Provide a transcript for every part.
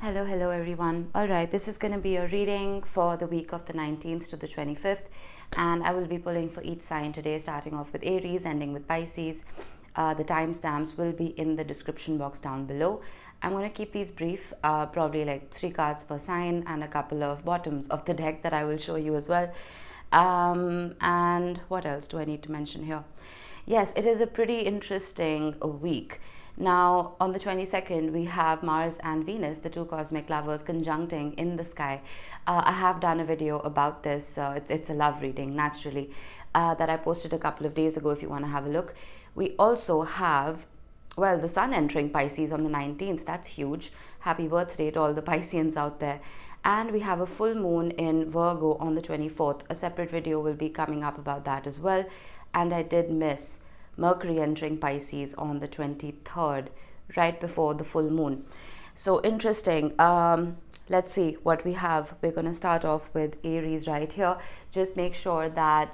Hello everyone. Alright, this is going to be a reading for the week of the 19th to the 25th, and I will be pulling for each sign today, starting off with Aries, ending with Pisces. The timestamps will be in the description box down below. I'm going to keep these brief, probably like 3 cards per sign and a couple of bottoms of the deck that I will show you as well. And what else do I need to mention here? Yes, it is a pretty interesting week. Now, on the 22nd, we have Mars and Venus, the two cosmic lovers, conjuncting in the sky. I have done a video about this. It's a love reading, naturally, that I posted a couple of days ago if you want to have a look. We also have, well, the sun entering Pisces on the 19th. That's huge. Happy birthday to all the Pisceans out there. And we have a full moon in Virgo on the 24th. A separate video will be coming up about that as well. And I did miss Mercury entering Pisces on the 23rd, right before the full moon. So interesting. Let's see what we have. We're going to start off with Aries right here. Just make sure that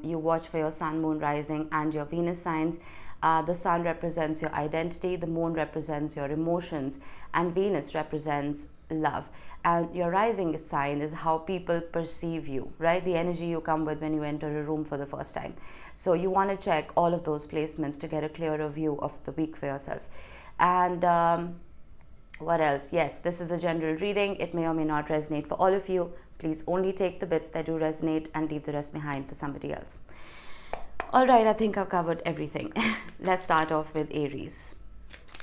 you watch for your sun, moon, rising, and your Venus signs. The sun represents your identity, the moon represents your emotions, and Venus represents love. And your rising sign is how people perceive you, right? The energy you come with when you enter a room for the first time. So you want to check all of those placements to get a clearer view of the week for yourself. And what else? Yes, this is a general reading. It may or may not resonate for all of you. Please only take the bits that do resonate and leave the rest behind for somebody else. All right, I think I've covered everything. Let's start off with Aries.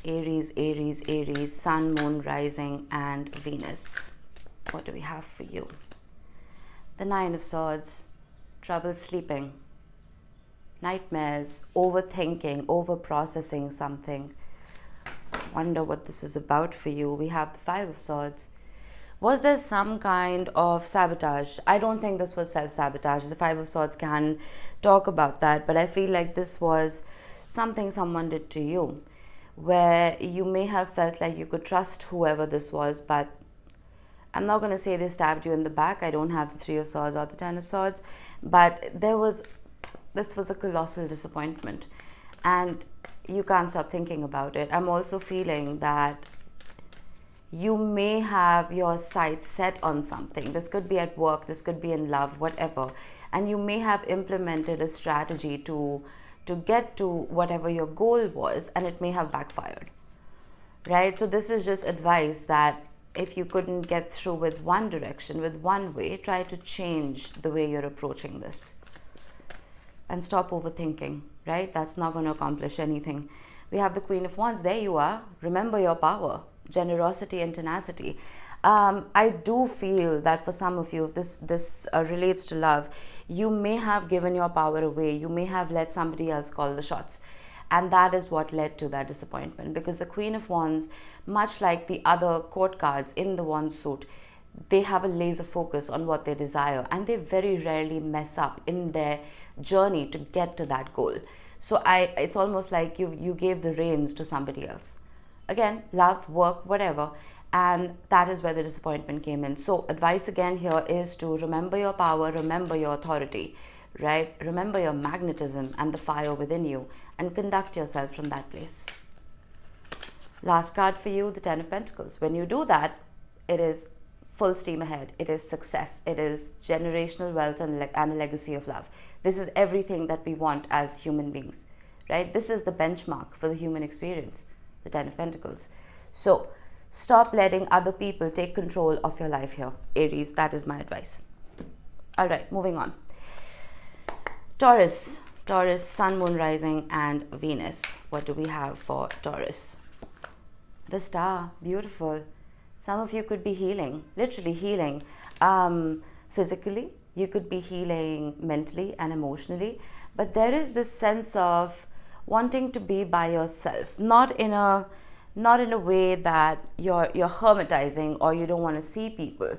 Aries, sun, moon, rising, and Venus. What do we have for you? The Nine of Swords, trouble sleeping, nightmares, overthinking, overprocessing something. Wonder what this is about for you. We have the Five of Swords. Was there some kind of sabotage? I don't think this was self-sabotage. The Five of Swords can talk about that, but I feel like this was something someone did to you, where you may have felt like you could trust whoever this was, but I'm not going to say they stabbed you in the back. I don't have the Three of Swords or the Ten of Swords, but this was a colossal disappointment, and you can't stop thinking about it. I'm also feeling that you may have your sights set on something. This could be at work, this could be in love, whatever, and you may have implemented a strategy to get to whatever your goal was, and it may have backfired, right? So this is just advice that if you couldn't get through with one direction, with one way, try to change the way you're approaching this and stop overthinking, right? That's not going to accomplish anything. We have the Queen of Wands. There you are. Remember your power, generosity and tenacity. I do feel that for some of you, if this relates to love, you may have given your power away. You may have let somebody else call the shots. And that is what led to that disappointment, because the Queen of Wands, much like the other court cards in the Wand suit, they have a laser focus on what they desire, and they very rarely mess up in their journey to get to that goal. So it's almost like you gave the reins to somebody else. Again, love, work, whatever. And that is where the disappointment came in. So advice again here is to remember your power, remember your authority, right? Remember your magnetism and the fire within you, and conduct yourself from that place. Last card for you, the Ten of Pentacles. When you do that, it is full steam ahead. It is success. It is generational wealth and a legacy of love. This is everything that we want as human beings, right? This is the benchmark for the human experience, the Ten of Pentacles. So stop letting other people take control of your life here, Aries. That is my advice. All right, moving on. Taurus, sun, moon, rising, and Venus. What do we have for Taurus? The Star, beautiful. Some of you could be healing, literally healing physically. You could be healing mentally and emotionally. But there is this sense of wanting to be by yourself, not in a way that you're hermetizing or you don't want to see people.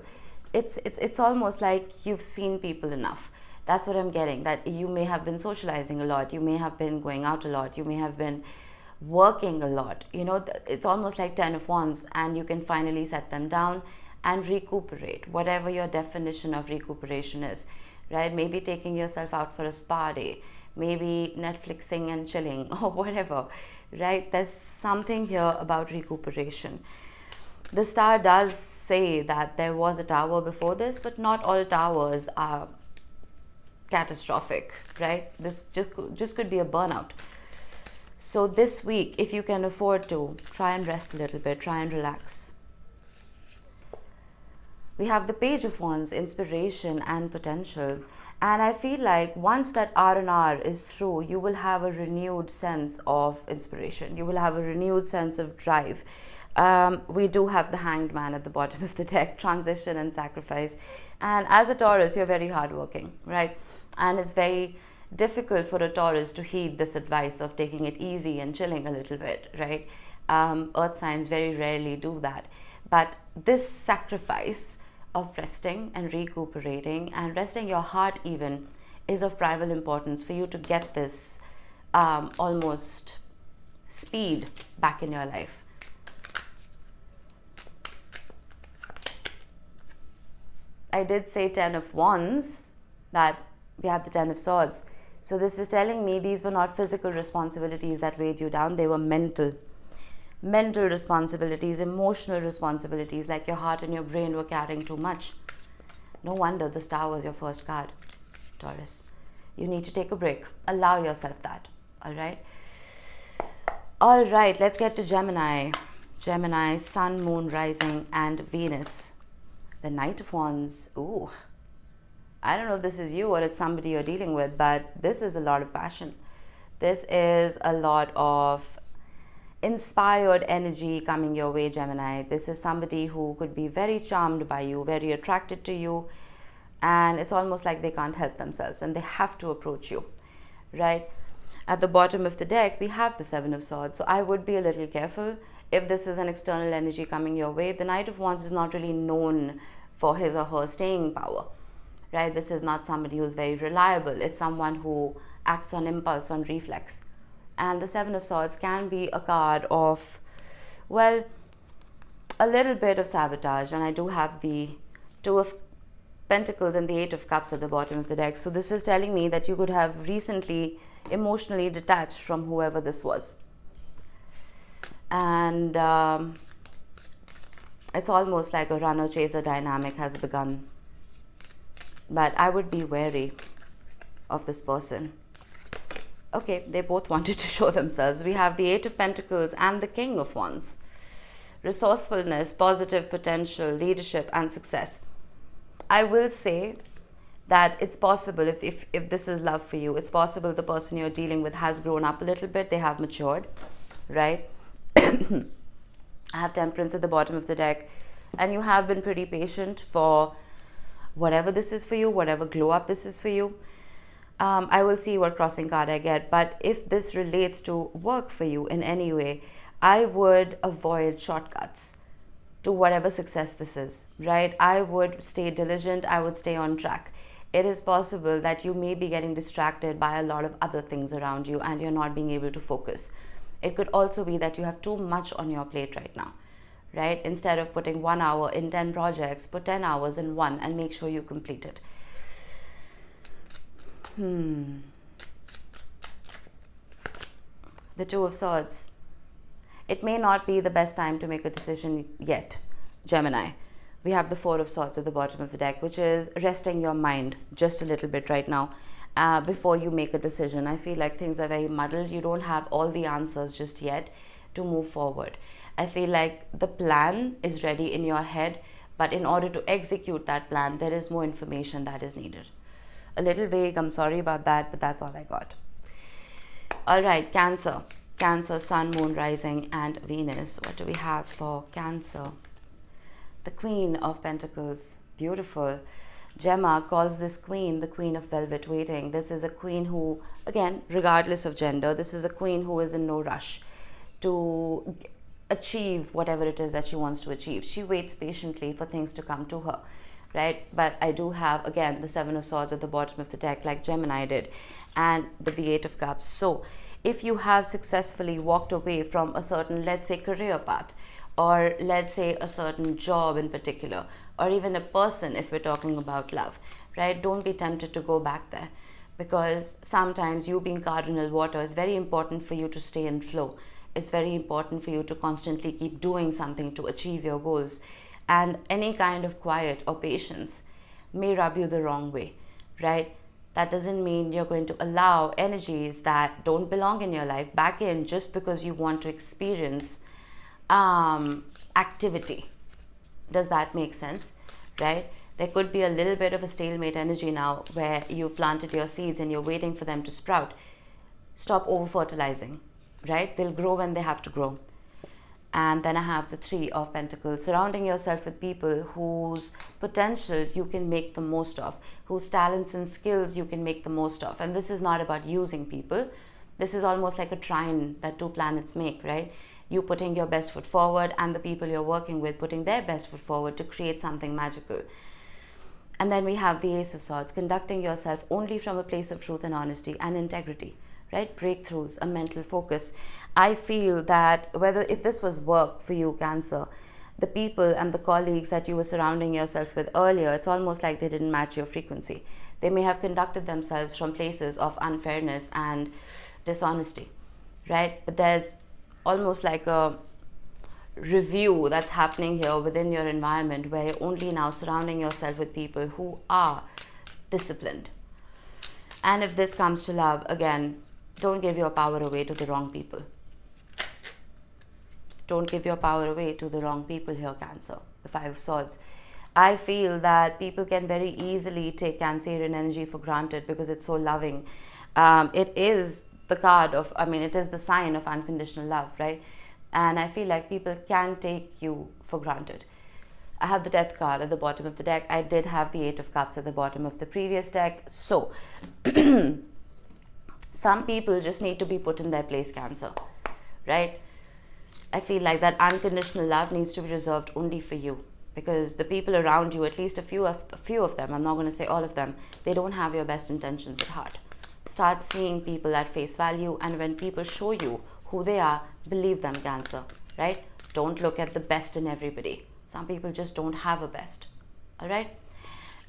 It's almost like you've seen people enough. That's what I'm getting, that you may have been socializing a lot, you may have been going out a lot, you may have been working a lot. You know, it's almost like Ten of Wands, and you can finally set them down and recuperate, whatever your definition of recuperation is, right? Maybe taking yourself out for a spa day, maybe Netflixing and chilling or whatever, right? There's something here about recuperation. The star does say that there was a tower before this, but not all towers are catastrophic, right? This just could be a burnout. So this week, if you can afford to, try and rest a little bit, try and relax. We have the Page of Wands, inspiration and potential. And I feel like once that R&R is through, you will have a renewed sense of inspiration. You will have a renewed sense of drive. We do have the Hanged Man at the bottom of the deck, transition and sacrifice. And as a Taurus, you're very hardworking, right? And it's very difficult for a Taurus to heed this advice of taking it easy and chilling a little bit, right? Earth signs very rarely do that. But this sacrifice of resting and recuperating and resting your heart even is of primal importance for you to get this almost speed back in your life. I did say 10 of Wands, that we have the 10 of Swords. So this is telling me these were not physical responsibilities that weighed you down, they were mental responsibilities, emotional responsibilities, like your heart and your brain were carrying too much. No wonder the Star was your first card, Taurus. You need to take a break. Allow yourself that. All right. All right. Let's get to Gemini. Gemini, Sun, Moon, Rising, and Venus. The Knight of Wands. Ooh. I don't know if this is you or it's somebody you're dealing with, but this is a lot of passion. This is a lot of inspired energy coming your way, Gemini. This is somebody who could be very charmed by you, very attracted to you, and it's almost like they can't help themselves and they have to approach you, right? At the bottom of the deck, we have the Seven of Swords. So I would be a little careful if this is an external energy coming your way. The Knight of Wands is not really known for his or her staying power, right? This is not somebody who's very reliable. It's someone who acts on impulse, on reflex. And the Seven of Swords can be a card of, well, a little bit of sabotage. And I do have the Two of Pentacles and the Eight of Cups at the bottom of the deck. So this is telling me that you could have recently emotionally detached from whoever this was. And it's almost like a runner-chaser dynamic has begun. But I would be wary of this person. Okay, they both wanted to show themselves. We have the Eight of Pentacles and the King of Wands. Resourcefulness, positive potential, leadership, and success. I will say that it's possible, if this is love for you, it's possible the person you're dealing with has grown up a little bit. They have matured, right? I have Temperance at the bottom of the deck. And you have been pretty patient for whatever this is for you, whatever glow up this is for you. I will see what crossing card I get. But if this relates to work for you in any way, I would avoid shortcuts to whatever success this is, right? I would stay diligent. I would stay on track. It is possible that you may be getting distracted by a lot of other things around you and you're not being able to focus. It could also be that you have too much on your plate right now, right? Instead of putting 1 hour in 10 projects, put 10 hours in one and make sure you complete it. The Two of Swords. It may not be the best time to make a decision yet, Gemini. We have the Four of Swords at the bottom of the deck, which is resting your mind just a little bit right now before you make a decision. I feel like things are very muddled. You don't have all the answers just yet to move forward. I feel like the plan is ready in your head, but in order to execute that plan, there is more information that is needed. A little vague, I'm sorry about that, but that's all I got. All right, Cancer. Cancer, Sun, Moon, Rising, and Venus. What do we have for Cancer? The Queen of Pentacles. Beautiful. Gemma calls this queen the Queen of Velvet Waiting. This is a queen who, again, regardless of gender, this is a queen who is in no rush to achieve whatever it is that she wants to achieve. She waits patiently for things to come to her, right? But I do have, again, the Seven of Swords at the bottom of the deck, like Gemini did, and the Eight of Cups. So if you have successfully walked away from a certain, let's say, career path, or let's say a certain job in particular, or even a person, if we're talking about love, right? Don't be tempted to go back there, because sometimes you being cardinal water is very important for you to stay in flow. it's very important for you to constantly keep doing something to achieve your goals. And any kind of quiet or patience may rub you the wrong way, right? That doesn't mean you're going to allow energies that don't belong in your life back in just because you want to experience activity. Does that make sense, right? There could be a little bit of a stalemate energy now where you've planted your seeds and you're waiting for them to sprout. Stop over-fertilizing, right? They'll grow when they have to grow. And then I have the Three of Pentacles, surrounding yourself with people whose potential you can make the most of, whose talents and skills you can make the most of. And this is not about using people. This is almost like a trine that two planets make, right? You putting your best foot forward and the people you're working with putting their best foot forward to create something magical. And then we have the Ace of Swords, conducting yourself only from a place of truth and honesty and integrity, right? Breakthroughs, a mental focus. I feel that if this was work for you, Cancer, the people and the colleagues that you were surrounding yourself with earlier, it's almost like they didn't match your frequency. They may have conducted themselves from places of unfairness and dishonesty, right? But there's almost like a review that's happening here within your environment where you're only now surrounding yourself with people who are disciplined. And if this comes to love, again, don't give your power away to the wrong people. Don't give your power away to the wrong people here, Cancer. The Five of Swords. I feel that people can very easily take Cancerian energy for granted because it's so loving. It is the card of, it is the sign of unconditional love, right? And I feel like people can take you for granted. I have the Death card at the bottom of the deck. I did have the Eight of Cups at the bottom of the previous deck. So, some people just need to be put in their place, Cancer, right? I feel like that unconditional love needs to be reserved only for you, because the people around you, at least a few of them, I'm not going to say all of them, they don't have your best intentions at heart. Start seeing people at face value, and when people show you who they are, believe them, Cancer, right? Don't look at the best in everybody. Some people just don't have a best. All right?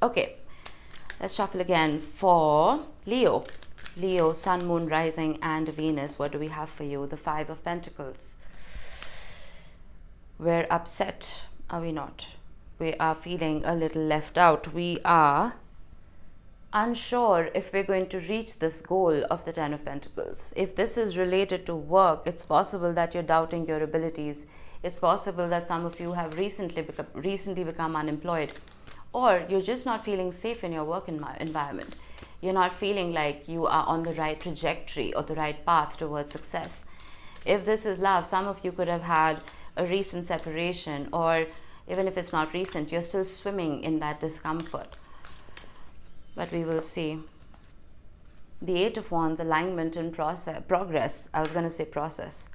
Okay. Let's shuffle again for Leo. Leo, Sun, Moon, Rising, and Venus. What do we have for you? The Five of Pentacles. We're upset, are we not? We are feeling a little left out. We are unsure if we're going to reach this goal of the Ten of Pentacles. If this is related to work, it's possible that you're doubting your abilities. It's possible that some of you have recently become unemployed, or you're just not feeling safe in your work environment. You're not feeling like you are on the right trajectory or the right path towards success. If this is love, some of you could have had a recent separation, or even if it's not recent, you're still swimming in that discomfort. But we will see. The Eight of Wands, alignment and progress. I was going to say process.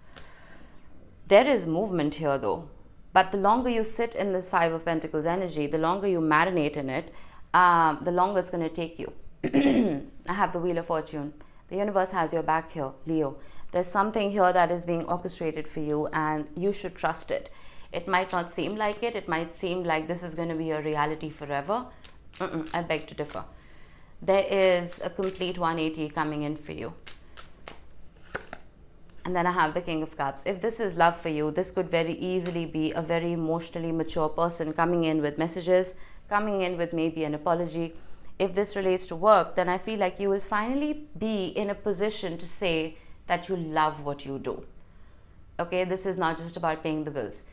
There is movement here though. But the longer you sit in this Five of Pentacles energy, the longer you marinate in it, the longer it's going to take you. I have the Wheel of Fortune. The universe has your back here, Leo. There's something here that is being orchestrated for you, and you should trust it. It might not seem like it. It might seem like this is going to be your reality forever. I beg to differ. There is a complete 180 coming in for you. And then I have the King of Cups. If this is love for you, this could very easily be a very emotionally mature person coming in with messages, coming in with maybe an apology. If this relates to work, then I feel like you will finally be in a position to say that you love what you do. Okay, this is not just about paying the bills.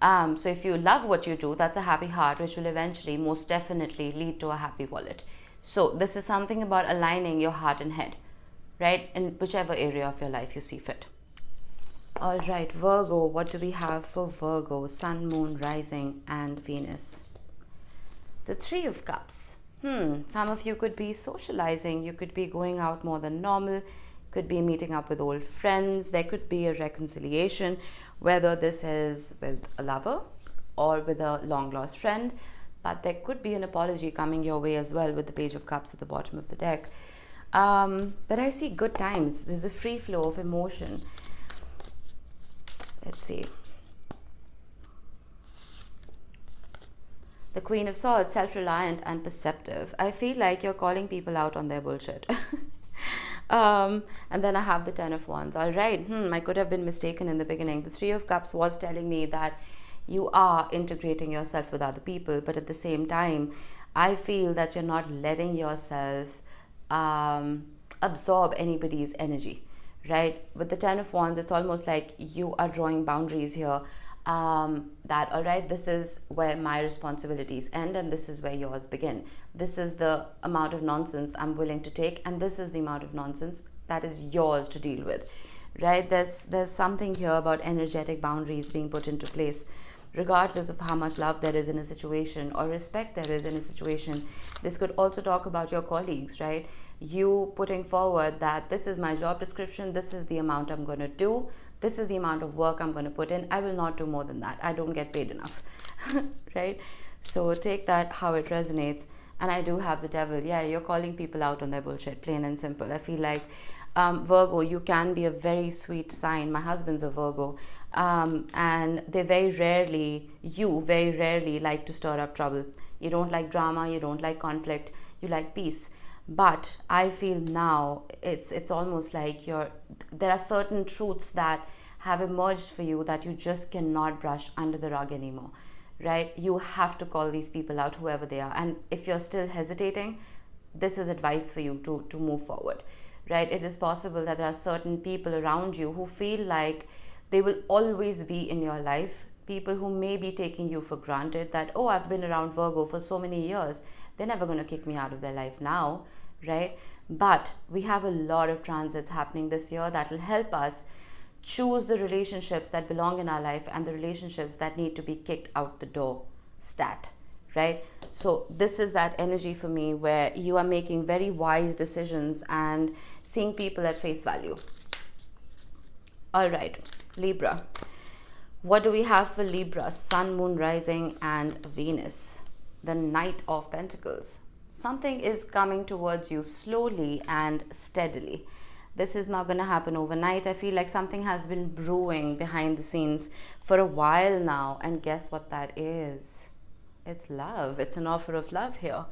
So if you love what you do, that's a happy heart, which will eventually most definitely lead to a happy wallet. So this is something about aligning your heart and head, right? In whichever area of your life you see fit. All right, Virgo, what do we have for Virgo? Sun, Moon, Rising, and Venus. The Three of Cups. Some of you could be socializing. You could be going out more than normal. Could be meeting up with old friends. There could be a reconciliation, whether this is with a lover or with a long-lost friend. But there could be an apology coming your way as well with the Page of Cups at the bottom of the deck. But I see good times. There's a free flow of emotion. Let's see. The Queen of Swords, self-reliant and perceptive. I feel like you're calling people out on their bullshit. And then I have the Ten of Wands. All right, I could have been mistaken in the beginning. The Three of Cups was telling me that you are integrating yourself with other people, but at the same time, I feel that you're not letting yourself absorb anybody's energy, right? With the Ten of Wands, it's almost like you are drawing boundaries here. That, all right, this is where my responsibilities end and this is where yours begin. This is the amount of nonsense I'm willing to take, and this is the amount of nonsense that is yours to deal with, right? There's something here about energetic boundaries being put into place, regardless of how much love there is in a situation or respect there is in a situation. This could also talk about your colleagues, right? You putting forward that this is my job description, this is the amount I'm going to do, this is the amount of work I'm going to put in. I will not do more than that. I don't get paid enough, right? So take that how it resonates. And I do have the Devil. Yeah, you're calling people out on their bullshit, plain and simple. I feel like Virgo, you can be a very sweet sign. My husband's a Virgo. And they very rarely like to stir up trouble. You don't like drama, you don't like conflict, you like peace. But I feel now it's almost like there are certain truths that have emerged for you that you just cannot brush under the rug anymore, right? You have to call these people out, whoever they are. And if you're still hesitating, this is advice for you to move forward, right? It is possible that there are certain people around you who feel like they will always be in your life, people who may be taking you for granted, that, oh, I've been around Virgo for so many years, they're never going to kick me out of their life now, right? But we have a lot of transits happening this year that will help us choose the relationships that belong in our life and the relationships that need to be kicked out the door stat, right? So this is that energy for me where you are making very wise decisions and seeing people at face value. All right, Libra. What do we have for Libra? Sun, Moon, Rising, and Venus. The Knight of Pentacles. Something is coming towards you slowly and steadily. This is not going to happen overnight. I feel like something has been brewing behind the scenes for a while now. And guess what that is? It's love. It's an offer of love here.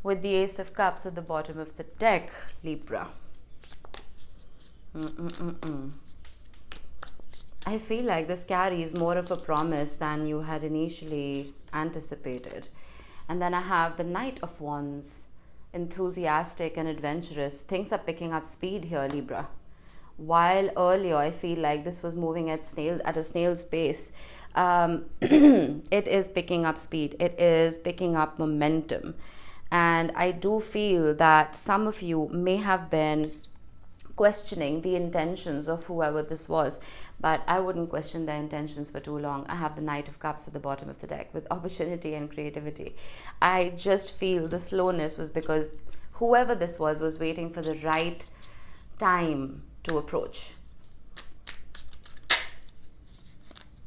With the Ace of Cups at the bottom of the deck, Libra. I feel like this carries more of a promise than you had initially anticipated. And then I have the Knight of Wands, enthusiastic and adventurous. Things are picking up speed here, Libra. While earlier I feel like this was moving at a snail's pace, it is picking up speed. It is picking up momentum. And I do feel that some of you may have been questioning the intentions of whoever this was, but I wouldn't question their intentions for too long. I have the Knight of Cups at the bottom of the deck with opportunity and creativity. I just feel the slowness was because whoever this was waiting for the right time to approach.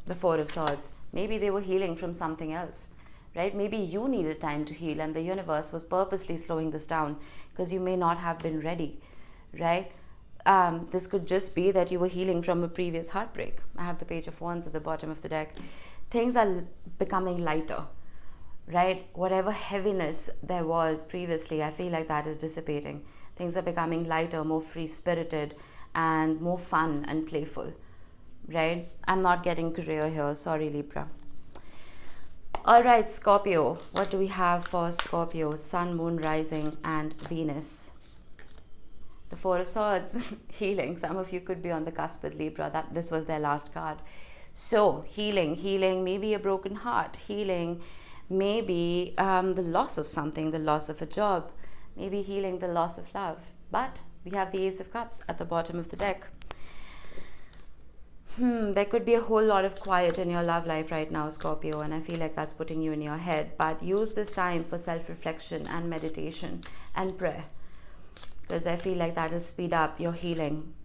The Four of Swords. Maybe they were healing from something else, right? Maybe you needed time to heal and the universe was purposely slowing this down because you may not have been ready, right? This could just be that you were healing from a previous heartbreak. I have the Page of Wands at the bottom of the deck. Things are becoming lighter, right? Whatever heaviness there was previously, I feel like that is dissipating. Things are becoming lighter, more free-spirited, and more fun and playful, right? I'm not getting career here. Sorry, Libra. All right, Scorpio. What do we have for Scorpio? Sun, Moon, Rising, and Venus. The Four of Swords, healing. Some of you could be on the cusp with Libra. That this was their last card. So healing, maybe a broken heart. Healing, maybe the loss of something, the loss of a job. Maybe healing the loss of love. But we have the Ace of Cups at the bottom of the deck. There could be a whole lot of quiet in your love life right now, Scorpio, and I feel like that's putting you in your head. But use this time for self-reflection and meditation and prayer, because I feel like that will speed up your healing.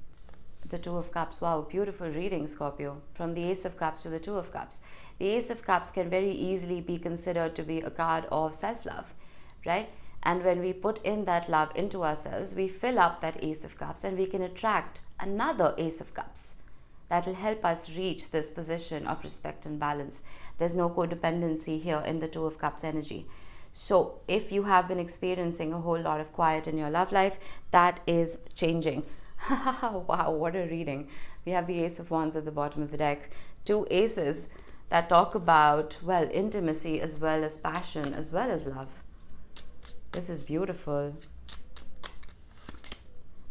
The Two of Cups. Wow, beautiful reading, Scorpio. From the Ace of Cups to the Two of Cups. The Ace of Cups can very easily be considered to be a card of self-love, right? And when we put in that love into ourselves, we fill up that Ace of Cups and we can attract another Ace of Cups that will help us reach this position of respect and balance. There's no codependency here in the Two of Cups energy. So if you have been experiencing a whole lot of quiet in your love life, that is changing. Wow, what a reading. We have the Ace of Wands at the bottom of the deck. Two aces that talk about, well, intimacy as well as passion as well as love. This is beautiful.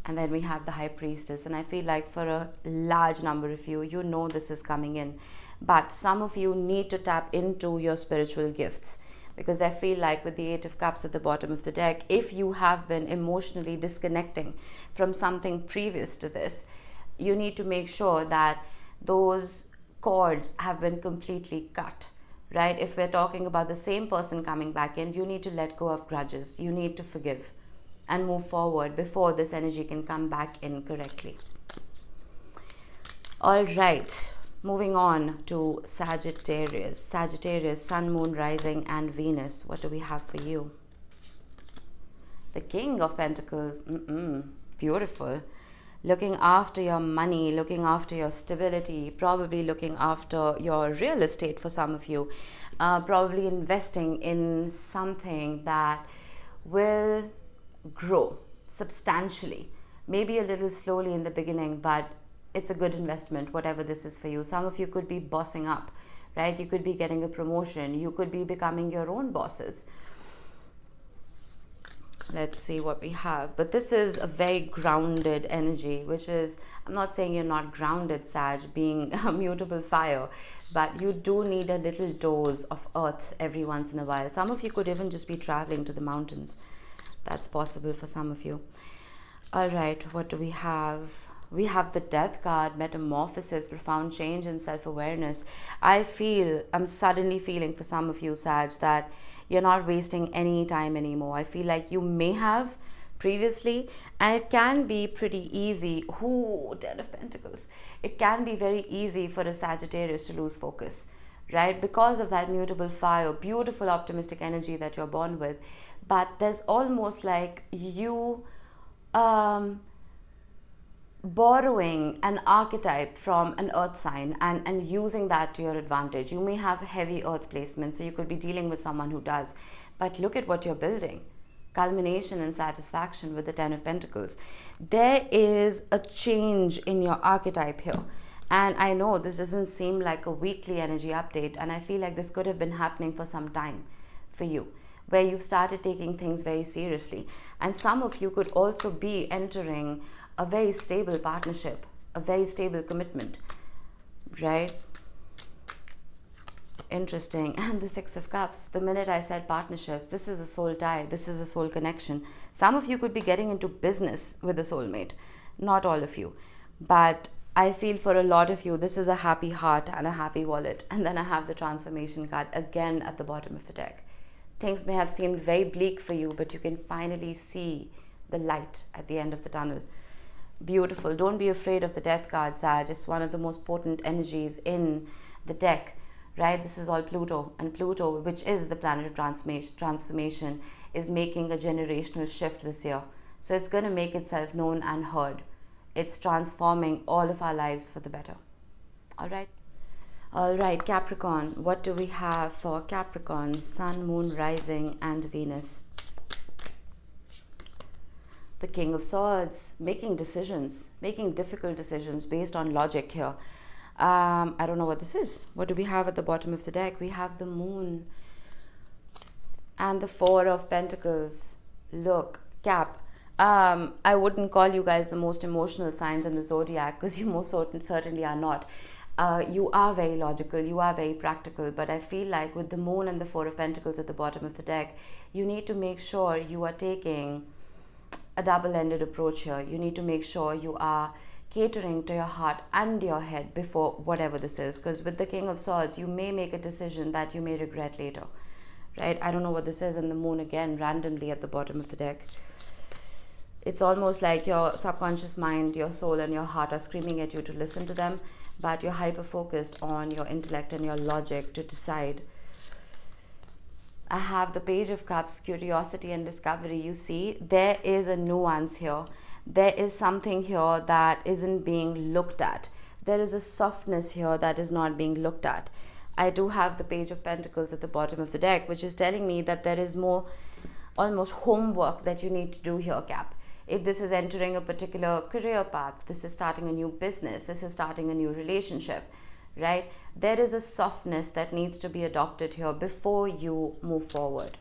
And then we have the High Priestess. And I feel like for a large number of you, you know this is coming in. But some of you need to tap into your spiritual gifts. Because I feel like with the Eight of Cups at the bottom of the deck, if you have been emotionally disconnecting from something previous to this, you need to make sure that those cords have been completely cut, right? If we're talking about the same person coming back in, you need to let go of grudges. You need to forgive and move forward before this energy can come back in correctly. All right, moving on to Sagittarius. Sagittarius, Sun, Moon, Rising, and Venus. What do we have for you? The King of Pentacles. Beautiful. Looking after your money, looking after your stability, probably looking after your real estate for some of you. Probably investing in something that will grow substantially, maybe a little slowly in the beginning, but it's a good investment, whatever this is for you. Some of you could be bossing up, right? You could be getting a promotion. You could be becoming your own bosses. Let's see what we have. But this is a very grounded energy, which is, I'm not saying you're not grounded, Sag, being a mutable fire, but you do need a little dose of earth every once in a while. Some of you could even just be traveling to the mountains. That's possible for some of you. All right, what do we have? We have the Death card, Metamorphosis, profound change and self-awareness. I'm suddenly feeling for some of you, Sag, that you're not wasting any time anymore. I feel like you may have previously, and it can be pretty easy. Ten of Pentacles. It can be very easy for a Sagittarius to lose focus, right? Because of that mutable fire, beautiful optimistic energy that you're born with. But there's almost like you borrowing an archetype from an earth sign and using that to your advantage. You may have heavy earth placement, so you could be dealing with someone who does. But look at what you're building. Culmination and satisfaction with the Ten of Pentacles. There is a change in your archetype here. And I know this doesn't seem like a weekly energy update, and I feel like this could have been happening for some time for you, where you've started taking things very seriously. And some of you could also be entering a very stable partnership, a very stable commitment, right? Interesting. And the Six of Cups, the minute I said partnerships, this is a soul tie, this is a soul connection. Some of you could be getting into business with a soulmate, not all of you, but I feel for a lot of you, this is a happy heart and a happy wallet. And then I have the Transformation card again at the bottom of the deck. Things may have seemed very bleak for you, but you can finally see the light at the end of the tunnel. Beautiful. Don't be afraid of the Death card, Sag. It's one of the most potent energies in the deck, right? This is all Pluto. And Pluto, which is the planet of transformation, is making a generational shift this year. So it's going to make itself known and heard. It's transforming all of our lives for the better. All right. All right, Capricorn. What do we have for Capricorn? Sun, Moon, Rising, and Venus. The King of Swords, making decisions, making difficult decisions based on logic here. I don't know what this is. What do we have at the bottom of the deck? We have the Moon and the Four of Pentacles. Look, Cap. I wouldn't call you guys the most emotional signs in the zodiac, because you most certainly are not. You are very logical, you are very practical, but I feel like with the Moon and the Four of Pentacles at the bottom of the deck, you need to make sure you are taking a double-ended approach here. You need to make sure you are catering to your heart and your head before whatever this is, because with the King of Swords, you may make a decision that you may regret later, right? I don't know what this is. And the Moon again randomly at the bottom of the deck. It's almost like your subconscious mind, your soul, and your heart are screaming at you to listen to them, but you're hyper-focused on your intellect and your logic to decide. I have the Page of Cups, curiosity and discovery. You see, there is a nuance here. There is something here that isn't being looked at. There is a softness here that is not being looked at. I do have the Page of Pentacles at the bottom of the deck, which is telling me that there is more almost homework that you need to do here, Cap. If this is entering a particular career path, this is starting a new business, this is starting a new relationship, right? There is a softness that needs to be adopted here before you move forward.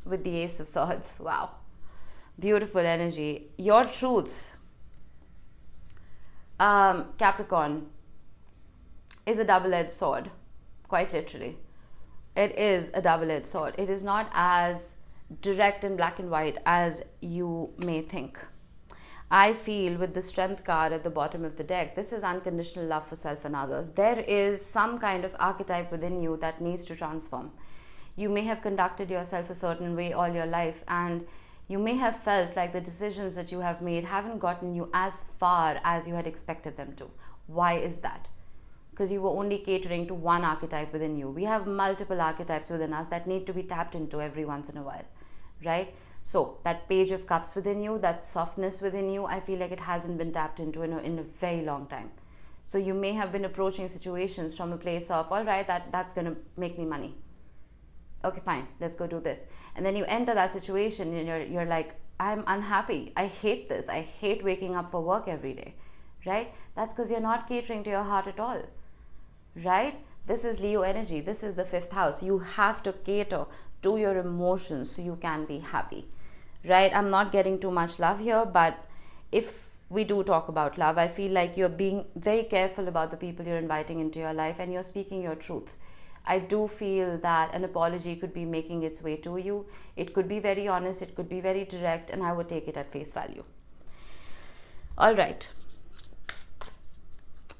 With the Ace of Swords, wow. Beautiful energy. Your truth, Capricorn, is a double-edged sword, quite literally. It is a double-edged sword. It is not as direct and black and white as you may think. I feel with the Strength card at the bottom of the deck, this is unconditional love for self and others. There is some kind of archetype within you that needs to transform. You may have conducted yourself a certain way all your life, and you may have felt like the decisions that you have made haven't gotten you as far as you had expected them to. Why is that? Because you were only catering to one archetype within you. We have multiple archetypes within us that need to be tapped into every once in a while, right? So that Page of Cups within you, that softness within you, I feel like it hasn't been tapped into in a very long time. So you may have been approaching situations from a place of, all right, that's going to make me money. Okay, fine, let's go do this. And then you enter that situation and you're like, I'm unhappy. I hate this. I hate waking up for work every day, right? That's because you're not catering to your heart at all, right? This is Leo energy. This is the 5th house. You have to cater to your emotions so you can be happy, right? I'm not getting too much love here, but if we do talk about love, I feel like you're being very careful about the people you're inviting into your life and you're speaking your truth. I do feel that an apology could be making its way to you. It could be very honest, it could be very direct, and I would take it at face value. All right.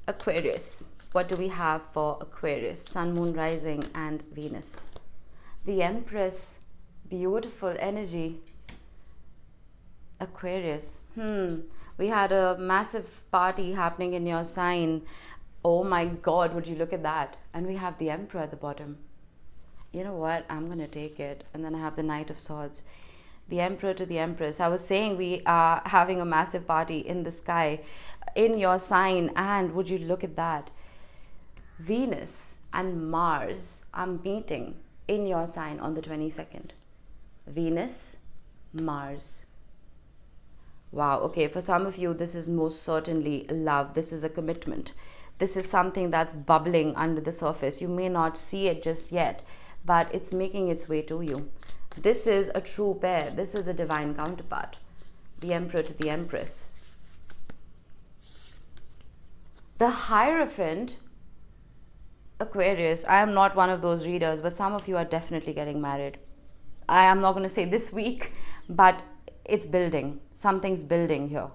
Aquarius. What do we have for Aquarius? Sun, Moon, Rising, and Venus. The Empress. Beautiful energy. Aquarius. We had a massive party happening in your sign. Oh my God, would you look at that? And we have the Emperor at the bottom. You know what? I'm going to take it. And then I have the Knight of Swords. The Emperor to the Empress. I was saying we are having a massive party in the sky in your sign. And would you look at that? Venus and Mars are meeting in your sign on the 22nd. Venus, Mars. Wow. Okay. For some of you, this is most certainly love. This is a commitment. This is something that's bubbling under the surface. You may not see it just yet, but it's making its way to you. This is a true pair. This is a divine counterpart. The Emperor to the Empress. The Hierophant, Aquarius. I am not one of those readers, but some of you are definitely getting married. I am not going to say this week, but it's building. Something's building here.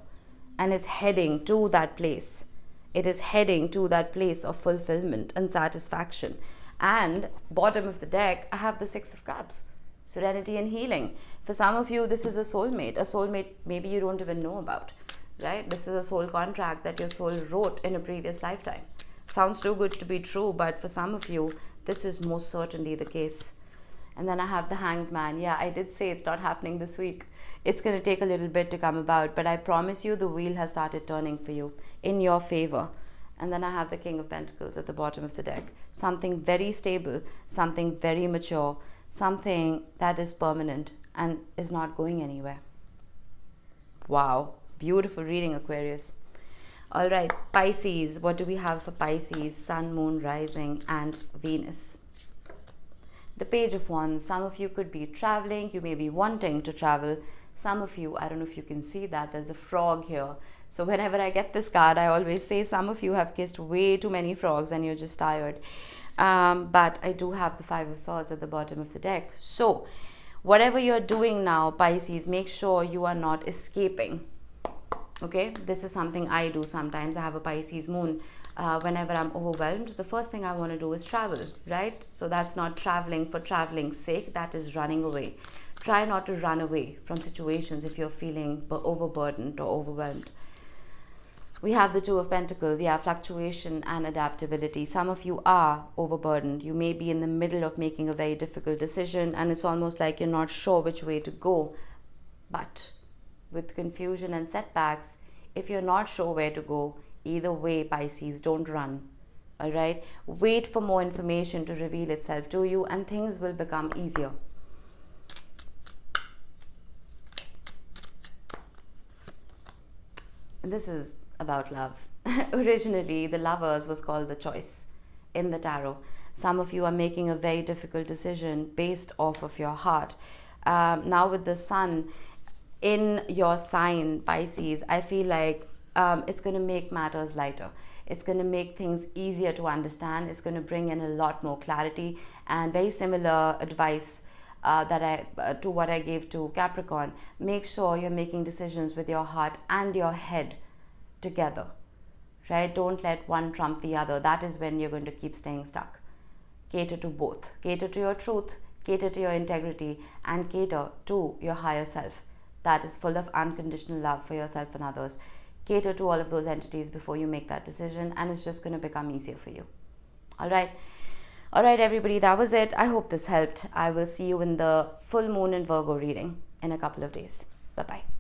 And it's heading to that place. It is heading to that place of fulfillment and satisfaction. And bottom of the deck, I have the 6 of Cups. Serenity and healing. For some of you, this is a soulmate. A soulmate maybe you don't even know about, right? This is a soul contract that your soul wrote in a previous lifetime. Sounds too good to be true, but for some of you, this is most certainly the case. And then I have the Hanged Man. Yeah, I did say it's not happening this week. It's going to take a little bit to come about, but I promise you the wheel has started turning for you in your favor. And then I have the King of Pentacles at the bottom of the deck. Something very stable, something very mature, something that is permanent and is not going anywhere. Wow. Beautiful reading, Aquarius. All right, Pisces. What do we have for Pisces? Sun, Moon, Rising, and Venus. The Page of Wands. Some of you could be traveling. You may be wanting to travel. Some of you, I don't know if you can see that, there's a frog here. So whenever I get this card, I always say some of you have kissed way too many frogs and you're just tired. But I do have the 5 of Swords at the bottom of the deck. So whatever you're doing now, Pisces, make sure you are not escaping. Okay, this is something I do sometimes. I have a Pisces moon. Whenever I'm overwhelmed, the first thing I want to do is travel, right? So that's not traveling for traveling's sake, that is running away. Try not to run away from situations if you're feeling overburdened or overwhelmed. We have the 2 of Pentacles. Yeah, fluctuation and adaptability. Some of you are overburdened. You may be in the middle of making a very difficult decision and it's almost like you're not sure which way to go. But with confusion and setbacks, if you're not sure where to go, Either way, Pisces, don't run. All right? Wait for more information to reveal itself to you, and things will become easier. This is about love. Originally, the Lovers was called the Choice in the tarot. Some of you are making a very difficult decision based off of your heart. Now with the Sun in your sign, Pisces, I feel like it's going to make matters lighter. It's going to make things easier to understand. It's going to bring in a lot more clarity, and very similar advice to what I gave to Capricorn. Make sure you're making decisions with your heart and your head together, right? Don't let one trump the other. That is when you're going to keep staying stuck. Cater to both. Cater to your truth, cater to your integrity, and cater to your higher self that is full of unconditional love for yourself and others. Cater to all of those entities before you make that decision, and it's just going to become easier for you. All right, everybody, that was it. I hope this helped. I will see you in the full moon in Virgo reading in a couple of days. Bye-bye.